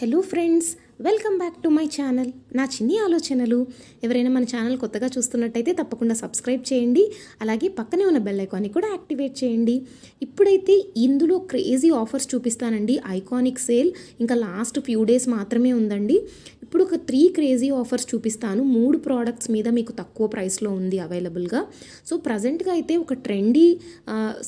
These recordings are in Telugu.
Hello friends, welcome back to my channel. నా చిన్ని ఆలోచనలు. ఎవరైనా మన ఛానల్ కొత్తగా చూస్తున్నట్టయితే తప్పకుండా సబ్స్క్రైబ్ చేయండి. అలాగే పక్కనే ఉన్న బెల్ ఐకాన్ని కూడా యాక్టివేట్ చేయండి. ఇప్పుడైతే ఇందులో క్రేజీ ఆఫర్స్ చూపిస్తానండి. ఐకానిక్ సేల్ ఇంకా లాస్ట్ ఫ్యూ డేస్ మాత్రమే ఉందండి. ఇప్పుడు ఒక 3 క్రేజీ ఆఫర్స్ చూపిస్తాను. 3 ప్రోడక్ట్స్ మీద మీకు తక్కువ ప్రైస్లో ఉంది అవైలబుల్గా. సో ప్రజెంట్గా అయితే ఒక ట్రెండీ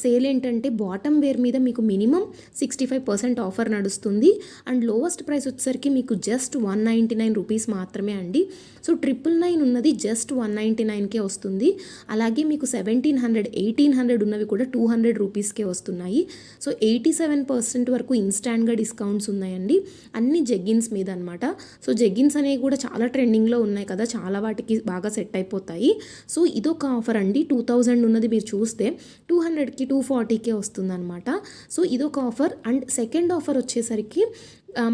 సేల్ ఏంటంటే బాటమ్ వేర్ మీద మీకు మినిమం 65% ఆఫర్ నడుస్తుంది. అండ్ లోవెస్ట్ ప్రైస్ వచ్చేసరికి మీకు జస్ట్ 199 రూపీస్ మాత్రమే అండి. సో 999 ఉన్నది జస్ట్ 199కే వస్తుంది. అలాగే మీకు 1700, 1800 ఉన్నవి కూడా 200 రూపీస్కే వస్తున్నాయి. సో 87% వరకు ఇన్స్టాంట్గా డిస్కౌంట్స్ ఉన్నాయండి. అన్ని జెగ్గిన్స్ మీద అనమాట. సో జెగ్గిన్స్ అనేవి కూడా చాలా ట్రెండింగ్లో ఉన్నాయి కదా, చాలా వాటికి బాగా సెట్ అయిపోతాయి. సో ఇదొక ఆఫర్ అండి. 2000 ఉన్నది మీరు చూస్తే 200కి 240కే వస్తుంది అనమాట. సో ఇదొక ఆఫర్. అండ్ సెకండ్ ఆఫర్ వచ్చేసరికి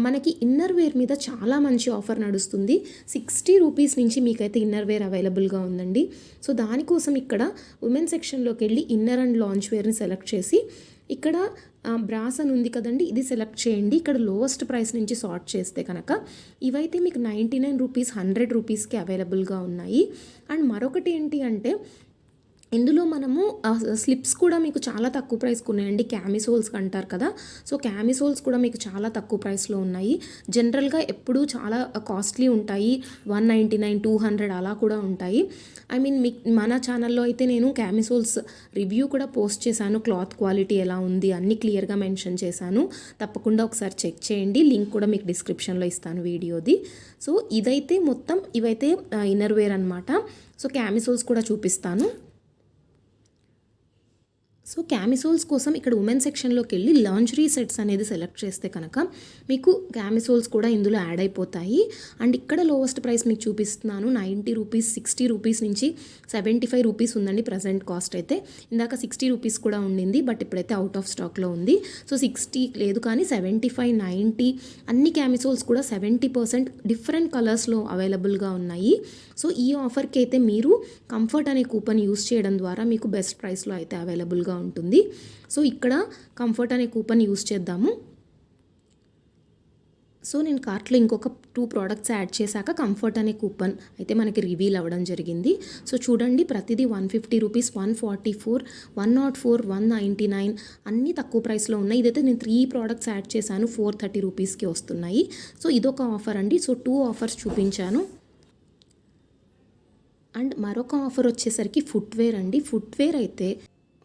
మనకి ఇన్నర్ వేర్ మీద చాలా మంచి ఆఫర్ నడుస్తుంది. 60 రూపీస్ నుంచి మీకైతే ఇన్నర్ వేర్ అవైలబుల్గా ఉందండి. సో దానికోసం ఇక్కడ ఉమెన్ సెక్షన్లోకి వెళ్ళి ఇన్నర్ అండ్ లాంచ్ వేర్ని సెలెక్ట్ చేసి ఇక్కడ బ్రాస్ అని ఉంది కదండి, ఇది సెలెక్ట్ చేయండి. ఇక్కడ లోవెస్ట్ ప్రైస్ నుంచి సార్ట్ చేస్తే కనుక ఇవైతే మీకు 99 రూపీస్, 100 రూపీస్కి అవైలబుల్గా ఉన్నాయి. అండ్ మరొకటి ఏంటి అంటే ఇందులో మనము స్లిప్స్ కూడా మీకు చాలా తక్కువ ప్రైస్కి ఉన్నాయండి. క్యామిసోల్స్ అంటారు కదా, సో క్యామిసోల్స్ కూడా మీకు చాలా తక్కువ ప్రైస్లో ఉన్నాయి. జనరల్గా ఎప్పుడూ చాలా కాస్ట్లీ ఉంటాయి, 199, 200 అలా కూడా ఉంటాయి. ఐ మీన్ మన ఛానల్లో అయితే నేను క్యామిసోల్స్ రివ్యూ కూడా పోస్ట్ చేశాను. క్లాత్ క్వాలిటీ ఎలా ఉంది అన్నీ క్లియర్గా మెన్షన్ చేశాను. తప్పకుండా ఒకసారి చెక్ చేయండి. లింక్ కూడా మీకు డిస్క్రిప్షన్లో ఇస్తాను వీడియోది. సో ఇదైతే మొత్తం ఇవైతే ఇన్నర్ వేర్ అనమాట. సో క్యామిసోల్స్ కూడా చూపిస్తాను. సో క్యామిసోల్స్ కోసం ఇక్కడ ఉమెన్ సెక్షన్లోకి వెళ్ళి లాంజరీ సెట్స్ అనేది సెలెక్ట్ చేస్తే కనుక మీకు క్యామిసోల్స్ కూడా ఇందులో యాడ్ అయిపోతాయి. అండ్ ఇక్కడ లోవెస్ట్ ప్రైస్ మీకు చూపిస్తున్నాను. 90 రూపీస్, 60 రూపీస్ నుంచి 75 రూపీస్ ఉందండి ప్రజెంట్ కాస్ట్ అయితే. ఇందాక 60 రూపీస్ కూడా ఉండింది, బట్ ఇప్పుడైతే అవుట్ ఆఫ్ స్టాక్లో ఉంది. సో 60 లేదు కానీ 75, 90 అన్ని క్యామిసోల్స్ కూడా 70% డిఫరెంట్ కలర్స్లో అవైలబుల్గా ఉన్నాయి. సో ఈ ఆఫర్కి అయితే మీరు కంఫర్ట్ అనే కూపన్ యూస్ చేయడం ద్వారా మీకు బెస్ట్ ప్రైస్లో అయితే అవైలబుల్గా ఉంటుంది. సో ఇక్కడ కంఫర్ట్ అనే కూపన్ యూస్ చేద్దాము. సో నేను కార్ట్లో ఇంకొక 2 ప్రోడక్ట్స్ యాడ్ చేశాక కంఫర్ట్ అనే కూపన్ అయితే మనకి రివీల్ అవ్వడం జరిగింది. సో చూడండి, ప్రతిదీ 150 రూపీస్, 144, 104, 199 అన్నీ తక్కువ ప్రైస్లో ఉన్నాయి. ఇదైతే నేను 3 ప్రోడక్ట్స్ యాడ్ చేశాను, 430 రూపీస్కి వస్తున్నాయి. సో ఇదొక ఆఫర్ అండి. సో 2 ఆఫర్స్ చూపించాను. అండ్ మరొక ఆఫర్ వచ్చేసరికి ఫుట్వేర్ అండి.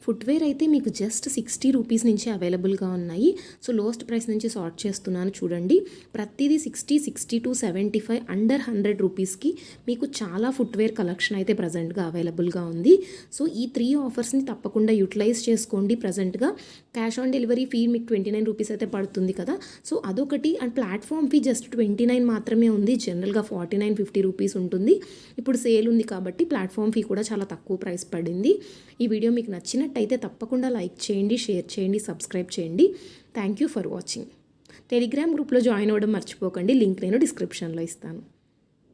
ఫుట్వేర్ అయితే మీకు జస్ట్ 60 రూపీస్ నుంచి అవైలబుల్గా ఉన్నాయి. సో లోయెస్ట్ ప్రైస్ నుంచి సార్ట్ చేస్తున్నాను చూడండి. ప్రతిదీ 60, 62, 75 అండర్ 100 రూపీస్కి మీకు చాలా ఫుట్వేర్ కలెక్షన్ అయితే ప్రజెంట్గా అవైలబుల్గా ఉంది. సో ఈ 3 ఆఫర్స్ని తప్పకుండా యూటిలైజ్ చేసుకోండి. ప్రజెంట్గా క్యాష్ ఆన్ డెలివరీ ఫీ మీకు 29 రూపీస్ అయితే పడుతుంది కదా, సో అదొకటి. అండ్ ప్లాట్ఫామ్ ఫీ జస్ట్ 29 మాత్రమే ఉంది. జనరల్గా 49, 50 రూపీస్ ఉంటుంది. ఇప్పుడు సేల్ ఉంది కాబట్టి ప్లాట్ఫామ్ ఫీ కూడా చాలా తక్కువ ప్రైస్ పడింది. ఈ వీడియో మీకు నచ్చినట్టయితే తప్పకుండా లైక్ చేయండి, షేర్ చేయండి, సబ్స్క్రైబ్ చేయండి. Thank you for watching. Telegram గ్రూప్లో జాయిన్ అవ్వడం మర్చిపోకండి. లింక్ నేను డిస్క్రిప్షన్లో ఇస్తాను.